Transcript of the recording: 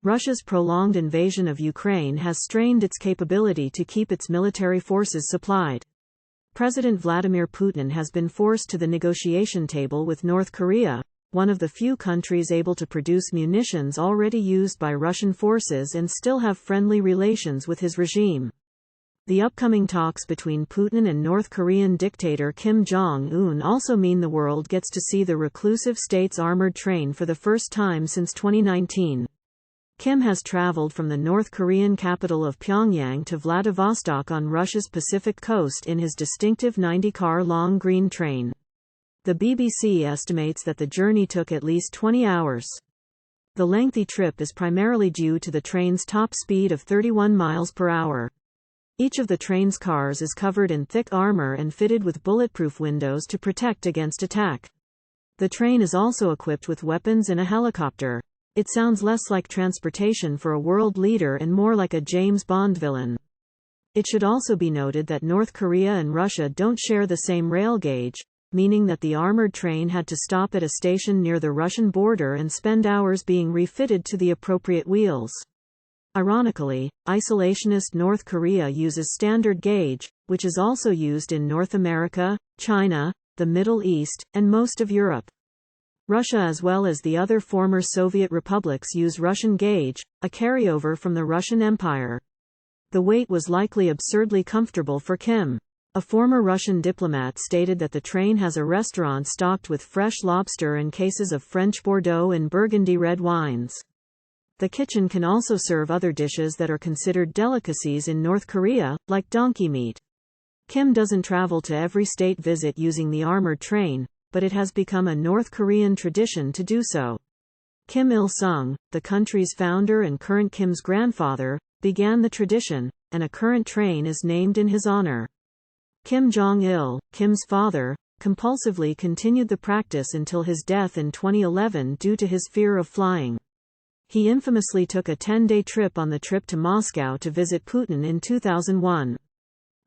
Russia's prolonged invasion of Ukraine has strained its capability to keep its military forces supplied. President Vladimir Putin has been forced to the negotiation table with North Korea, one of the few countries able to produce munitions already used by Russian forces and still have friendly relations with his regime. The upcoming talks between Putin and North Korean dictator Kim Jong Un also mean the world gets to see the reclusive state's armored train for the first time since 2019. Kim has traveled from the North Korean capital of Pyongyang to Vladivostok on Russia's Pacific coast in his distinctive 90-car-long green train. The BBC estimates that the journey took at least 20 hours. The lengthy trip is primarily due to the train's top speed of 31 miles per hour. Each of the train's cars is covered in thick armor and fitted with bulletproof windows to protect against attack. The train is also equipped with weapons and a helicopter. It sounds less like transportation for a world leader and more like a James Bond villain. It should also be noted that North Korea and Russia don't share the same rail gauge, meaning that the armored train had to stop at a station near the Russian border and spend hours being refitted to the appropriate wheels. Ironically, isolationist North Korea uses standard gauge, which is also used in North America, China, the Middle East, and most of Europe. Russia as well as the other former Soviet republics use Russian gauge, a carryover from the Russian Empire. The weight was likely absurdly comfortable for Kim. A former Russian diplomat stated that the train has a restaurant stocked with fresh lobster and cases of French Bordeaux and Burgundy red wines. The kitchen can also serve other dishes that are considered delicacies in North Korea, like donkey meat. Kim doesn't travel to every state visit using the armored train, but it has become a North Korean tradition to do so. Kim Il-sung, the country's founder and current Kim's grandfather, began the tradition, and a current train is named in his honor. Kim Jong-il, Kim's father, compulsively continued the practice until his death in 2011 due to his fear of flying. He infamously took a 10-day trip on the trip to Moscow to visit Putin in 2001.